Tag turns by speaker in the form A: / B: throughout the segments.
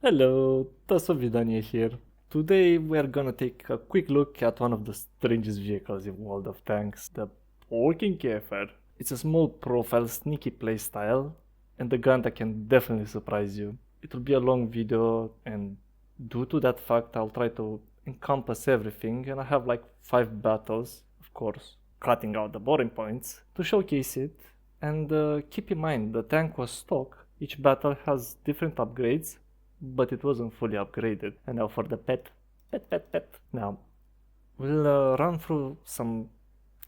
A: Hello, Tasovidania here. Today we are gonna take a quick look at one of the strangest vehicles in World of Tanks, the Börkenkäfer. It's a small profile, sneaky playstyle, and the gun that can definitely surprise you. It will be a long video, and due to that fact I'll try to encompass everything, and I have like 5 battles, of course, cutting out the boring points, to showcase it. And keep in mind, the tank was stock. Each battle has different upgrades, but it wasn't fully upgraded. And now for the pet. Now, we'll run through some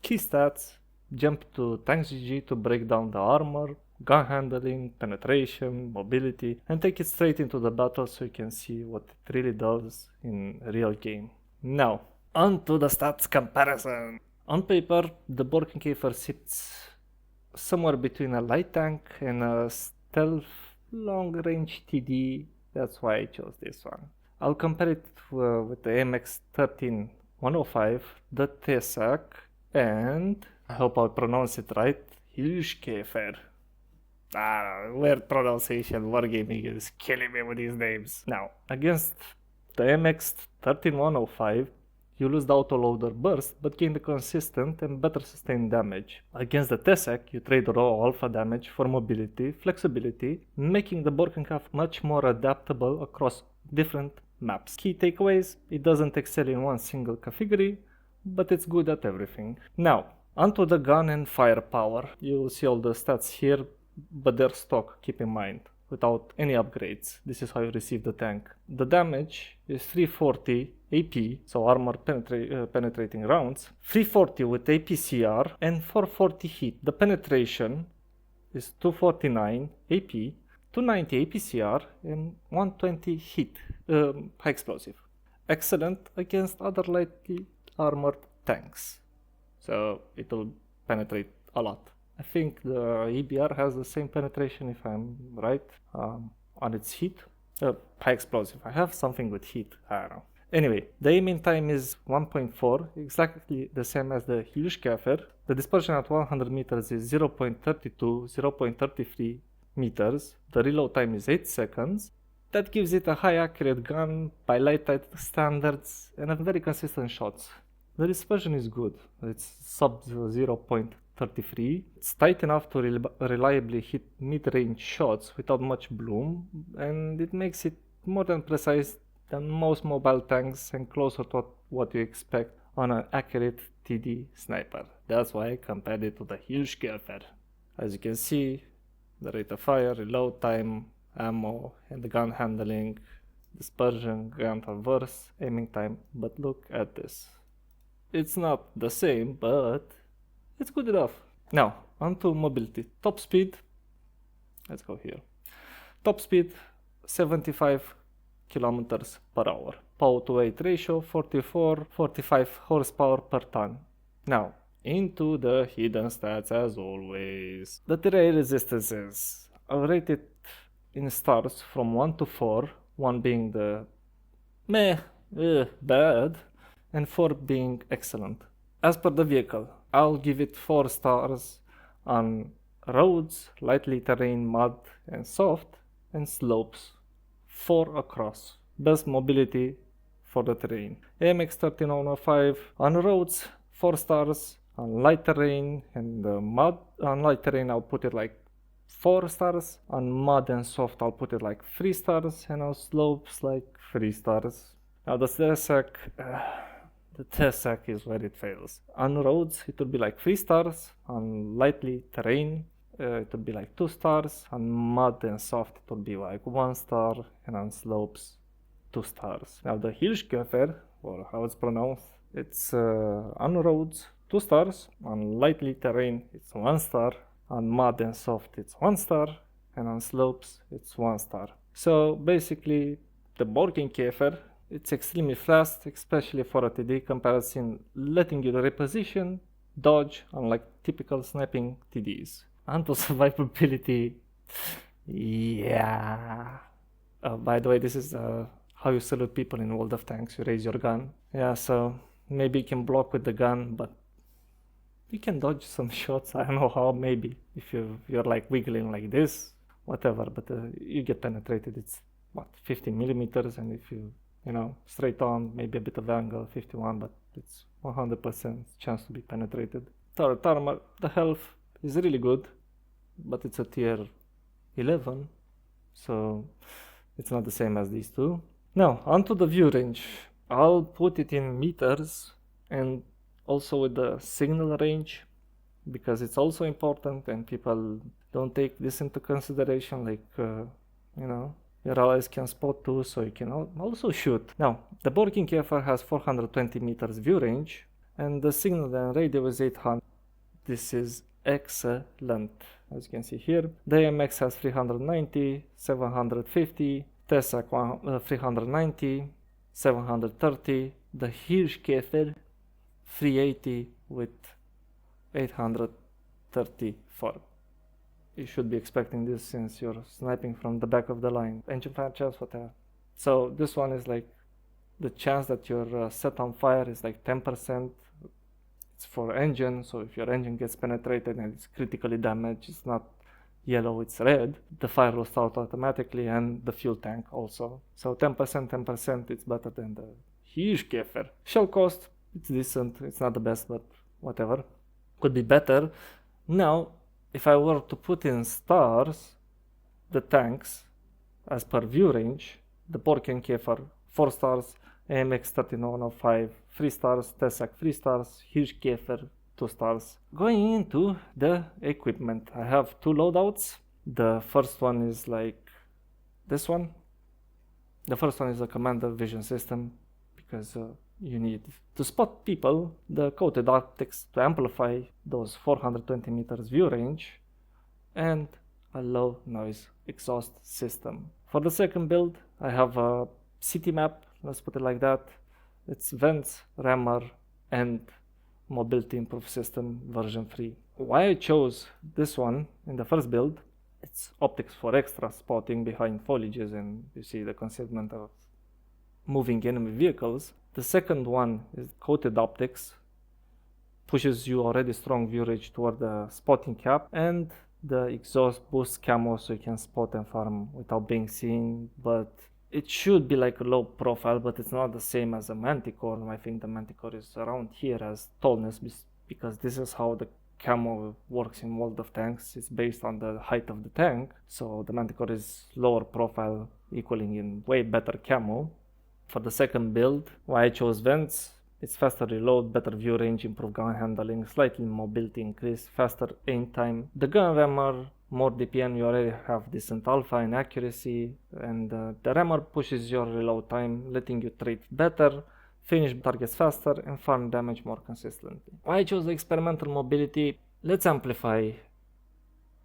A: key stats, jump to Tanks GG to break down the armor, gun handling, penetration, mobility, and take it straight into the battle so you can see what it really does in real game. Now, on to the stats comparison. On paper, the Börkenkäfer sits somewhere between a light tank and a stealth long-range TD. That's why I chose this one. I'll compare it with the MX-13-105, the Tesak, and I hope I pronounce it right, Börkenkäfer. Weird pronunciation, wargaming is killing me with these names. Now, against the MX-13-105, you lose the autoloader burst, but gain the consistent and better sustained damage. Against the Tesak, you trade raw alpha damage for mobility, flexibility, making the Börkenkäfer much more adaptable across different maps. Key takeaways: it doesn't excel in one single category, but it's good at everything. Now, onto the gun and firepower. You'll see all the stats here, but they're stock, keep in mind, without any upgrades. This is how you receive the tank. The damage is 340 AP, so armor penetrating rounds, 340 with APCR, and 440 hit. The penetration is 249 AP, 290 APCR, and 120 hit, high explosive. Excellent against other lightly armored tanks, so it'll penetrate a lot. I think the EBR has the same penetration, if I'm right, on its heat. High explosive. I have something with heat, I don't know. Anyway, the aiming time is 1.4, exactly the same as the Börkenkäfer. The dispersion at 100 meters is 0.32, 0.33 meters. The reload time is 8 seconds. That gives it a high accurate gun by light standards and a very consistent shots. The dispersion is good. It's sub 0.33. It's tight enough to reliably hit mid-range shots without much bloom, and it makes it more than precise than most mobile tanks and closer to what you expect on an accurate TD sniper. That's why I compared it to the Börkenkäfer. As you can see, the rate of fire, reload time, ammo, and the gun handling, dispersion, gun traverse, aiming time, but look at this. It's not the same, but it's good enough. Now, onto mobility. Top speed, let's go here. Top speed, 75 kilometers per hour. Power to weight ratio, 44-45 horsepower per ton. Now, into the hidden stats as always. The terrain resistances are rated in stars from 1 to 4, 1 being the bad, and 4 being excellent. As per the vehicle, I'll give it 4 stars on roads, lightly terrain, mud and soft, and slopes. 4 across. Best mobility for the terrain. MX-13-105 on roads, 4 stars. On light terrain and mud, on light terrain I'll put it like 4 stars. On mud and soft I'll put it like 3 stars. And on slopes like 3 stars. Now the Tesak is where it fails. On roads it would be like 3 stars. On lightly terrain it would be like 2 stars. On mud and soft it would be like 1 star. And on slopes 2 stars. Now the Börkenkäfer, or how it's pronounced, it's on roads 2 stars. On lightly terrain it's 1 star. On mud and soft it's 1 star. And on slopes it's 1 star. So basically the Börkenkäfer, it's extremely fast, especially for a TD comparison, letting you reposition, dodge, unlike typical sniping TDs. Onto survivability, yeah. By the way, this is how you salute people in World of Tanks. You raise your gun. Yeah, so maybe you can block with the gun, but you can dodge some shots. I don't know how, maybe. If you're like wiggling like this, whatever, but you get penetrated. It's what, 50 millimeters, and if you know, straight on, maybe a bit of angle, 51, but it's 100% chance to be penetrated. Turret armor, the health is really good, but it's a tier 11, so it's not the same as these two. Now, onto the view range. I'll put it in meters and also with the signal range, because it's also important and people don't take this into consideration, like, you know, your allies can spot too, so you can also shoot. Now, the Börkenkäfer has 420 meters view range, and the signal and radio is 800. This is excellent, as you can see here. The AMX has 390, 750, TESAC 390, 730, the Hirschkäfer 380 with 834. You should be expecting this since you're sniping from the back of the line. Engine fire chance, whatever. So this one is like, the chance that you're set on fire is like 10%. It's for engine, so if your engine gets penetrated and it's critically damaged, it's not yellow, it's red, the fire will start automatically, and the fuel tank also. So 10%, it's better than the Hirschkäfer. Shell cost, it's decent, it's not the best, but whatever. Could be better. Now, if I were to put in stars, the tanks, as per view range, the Börkenkäfer 4 stars, AMX 13105 3 stars, TESAC 3 stars, Hirschkäfer 2 stars. Going into the equipment, I have 2 loadouts. The first one is like this one. The first one is a commander vision system, because you need to spot people, the coated optics to amplify those 420 meters view range, and a low noise exhaust system. For the second build, I have a city map, let's put it like that. It's vents, rammer, and mobility improve system version 3. Why I chose this one in the first build, it's optics for extra spotting behind foliages, and you see the concealment of moving enemy vehicles. The second one is coated optics, pushes you already strong view range toward the spotting cap, and the exhaust boosts camo so you can spot and farm without being seen, but it should be like a low profile, but it's not the same as a Manticore. I think the Manticore is around here as tallness, because this is how the camo works in World of Tanks. It's based on the height of the tank, so the Manticore is lower profile, equaling in way better camo. For the second build, why I chose vents, it's faster reload, better view range, improved gun handling, slightly mobility increase, faster aim time. The gun rammer, more DPM, you already have decent alpha and accuracy, and the rammer pushes your reload time, letting you trade better, finish targets faster, and farm damage more consistently. Why I chose the experimental mobility, let's amplify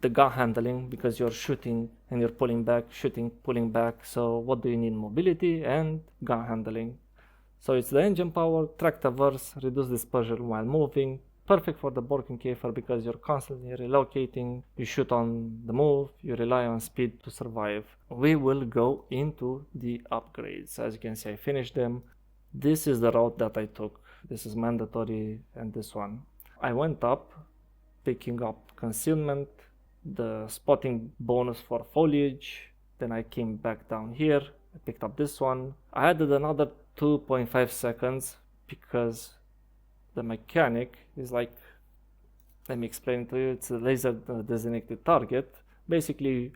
A: the gun handling, because you're shooting and you're pulling back, shooting, pulling back, so what do you need? Mobility and gun handling. So it's the engine power, track traverse, reduce dispersion while moving, perfect for the Börkenkäfer because you're constantly relocating, you shoot on the move, you rely on speed to survive. We will go into the upgrades. As you can see, I finished them. This is the route that I took. This is mandatory, and this one. I went up, picking up concealment, the spotting bonus for foliage, then I came back down here, I picked up this one. I added another 2.5 seconds because the mechanic is like, let me explain it to you, it's a laser designated target. Basically,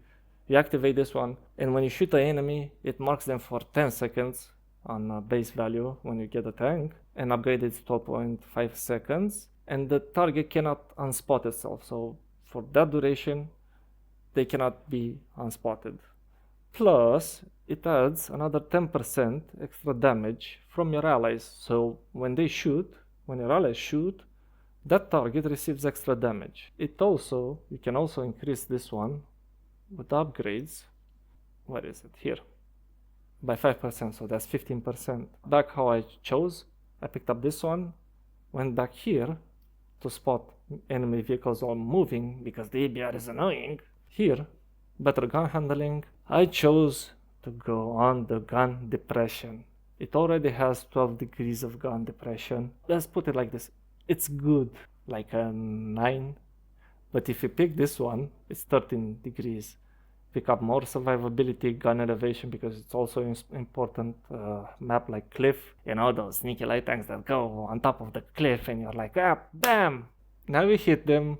A: you activate this one, and when you shoot an enemy, it marks them for 10 seconds on base value when you get a tank, and upgrade it to 12.5 seconds, and the target cannot unspot itself, so for that duration, they cannot be unspotted. Plus, it adds another 10% extra damage from your allies. So when they shoot, when your allies shoot, that target receives extra damage. You can also increase this one with upgrades. Where is it? Here. By 5%, so that's 15%. Back how I chose, I picked up this one, went back here to spot enemy vehicles all moving because the EBR is annoying. Here, better gun handling. I chose to go on the gun depression. It already has 12 degrees of gun depression. Let's put it like this. It's good, like a 9. But if you pick this one, it's 13 degrees. pick up more survivability, gun elevation, because it's also important map like cliff. You know, those sneaky light tanks that go on top of the cliff and you're like, ah, bam! Now you hit them.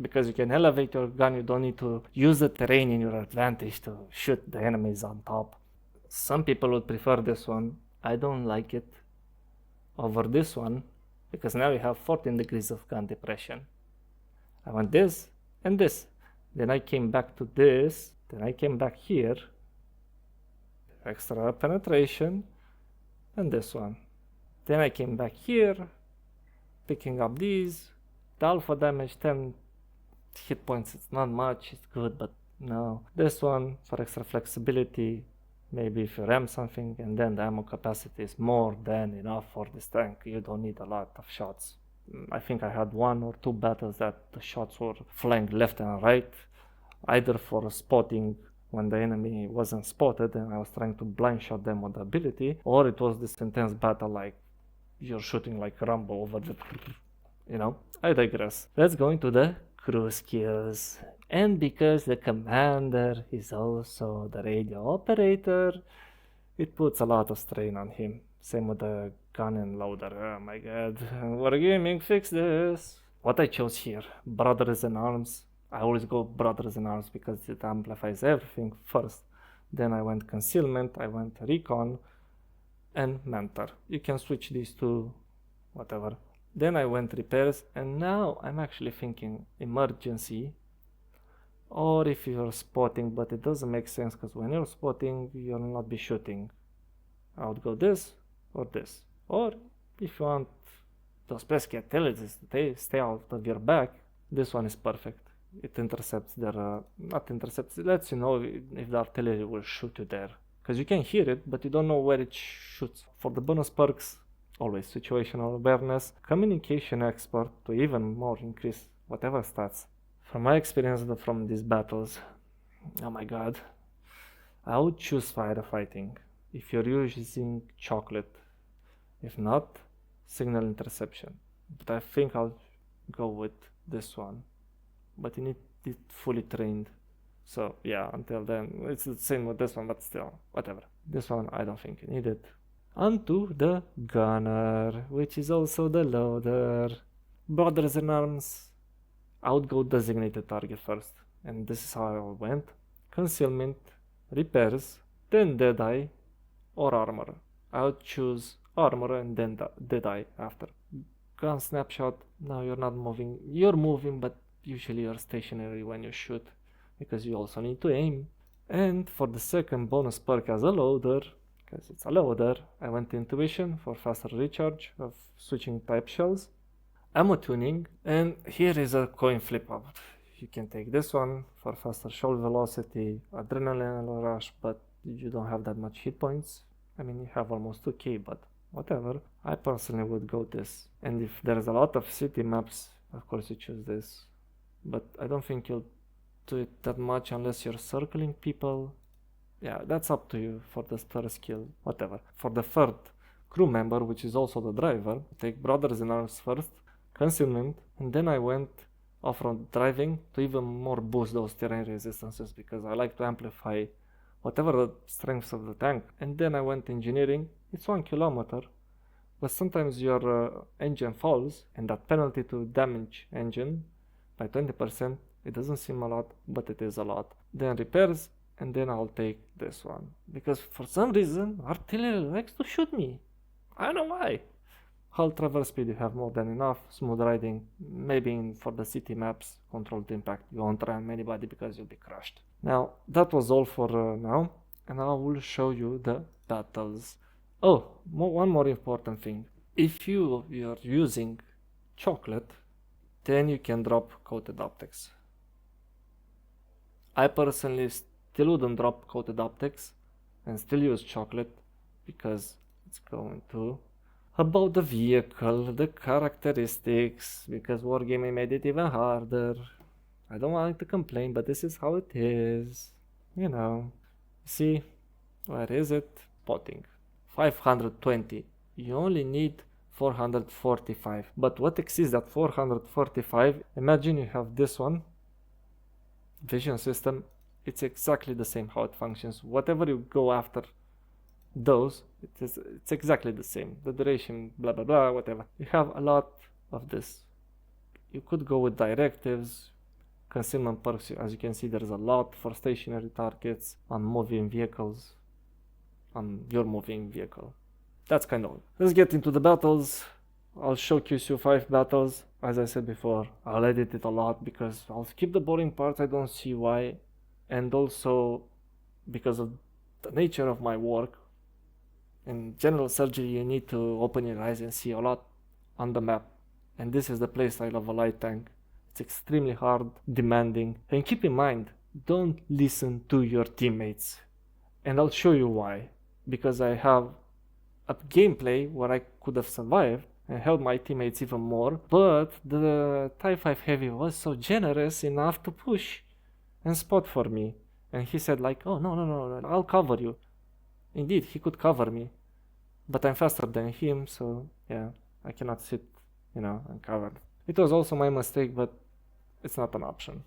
A: Because you can elevate your gun, you don't need to use the terrain in your advantage to shoot the enemies on top. Some people would prefer this one. I don't like it over this one, because now you have 14 degrees of gun depression. I want this and this. Then I came back to this. Then I came back here. Extra penetration. And this one. Then I came back here, picking up these. The alpha damage 10 hit points, it's not much, it's good, but no. This one for extra flexibility, maybe if you ram something, and then the ammo capacity is more than enough for this tank. You don't need a lot of shots. I think I had 1 or 2 battles that the shots were flying left and right, either for spotting when the enemy wasn't spotted and I was trying to blind shot them with the ability, or it was this intense battle like you're shooting like Rambo over the, you know. I digress. Let's go into the crew skills. And because the commander is also the radio operator, it puts a lot of strain on him. Same with the gun and loader. Oh my god, Wargaming, fix this. What I chose here, Brothers in Arms. I always go Brothers in Arms because it amplifies everything first. Then I went Concealment, I went Recon, and Mentor. You can switch these to whatever. Then I went Repairs, and now I'm actually thinking Emergency, or if you're spotting, but it doesn't make sense because when you're spotting, you'll not be shooting. I would go this or this. Or if you want those pesky intelligence to stay out of your back, this one is perfect. It intercepts their, not intercepts, it lets you know if the artillery will shoot you there. Because you can hear it, but you don't know where it shoots. For the bonus perks, always situational awareness, communication expert to even more increase whatever stats. From my experience from these battles, oh my god, I would choose firefighting if you're using chocolate. If not, signal interception. But I think I'll go with this one. But you need it fully trained. So yeah, until then, it's the same with this one, but still, whatever. This one, I don't think you need it. Onto the gunner, which is also the loader. Brothers in Arms, I would go designated target first. And this is how I went. Concealment, repairs, then Deadeye, or armor. I would choose armor and then Deadeye after. Gun snapshot, now you're not moving. You're moving, but usually you're stationary when you shoot, because you also need to aim. And for the second bonus perk as a loader, because it's a loader, I went to Intuition for faster recharge of switching type shells, ammo tuning, and here is a coin flip up. You can take this one for faster shell velocity, adrenaline rush, but you don't have that much hit points. I mean, you have almost 2k, but whatever. I personally would go this. And if there's a lot of city maps, of course you choose this. But I don't think you'll do it that much unless you're circling people. Yeah, that's up to you for the third skill, whatever. For the third crew member, which is also the driver, take Brothers in Arms first, Concealment, and then I went off-road driving to even more boost those terrain resistances, because I like to amplify whatever the strengths of the tank. And then I went Engineering. It's 1 kilometer, but sometimes your engine falls, and that penalty to damage engine by 20%, it doesn't seem a lot, but it is a lot. Then Repairs, and then I'll take this one, because for some reason artillery likes to shoot me. I don't know why. Hull traverse speed, you have more than enough. Smooth riding, maybe for the city maps, controlled impact, you won't ram anybody because you'll be crushed. Now that was all for now, and I will show you the battles. Oh, one more important thing. If you're using chocolate, then you can drop coated optics. I personally still wouldn't drop coated optics and still use chocolate, because it's going to about the vehicle, the characteristics, because Wargaming made it even harder. I don't want to complain, but this is how it is. You know. See, where is it? Spotting. 520. You only need 445. But what exceeds that 445? Imagine you have this one, vision system, it's exactly the same how it functions. Whatever you go after those, it's exactly the same. The duration, blah blah blah, whatever. You have a lot of this. You could go with directives, concealment perks. As you can see, there's a lot for stationary targets, on moving vehicles, on your moving vehicle. That's kind of it. Let's get into the battles. I'll showcase you 5 battles. As I said before, I'll edit it a lot because I'll skip the boring parts. I don't see why. And also because of the nature of my work. In general surgery, you need to open your eyes and see a lot on the map. And this is the playstyle of a light tank. It's extremely hard, demanding. And keep in mind, don't listen to your teammates. And I'll show you why. Because I have a gameplay where I could have survived and helped my teammates even more, but the Type 5 Heavy was so generous enough to push and spot for me. And he said like, oh no, I'll cover you. Indeed, he could cover me, but I'm faster than him, so yeah, I cannot sit, uncovered. It was also my mistake, but it's not an option.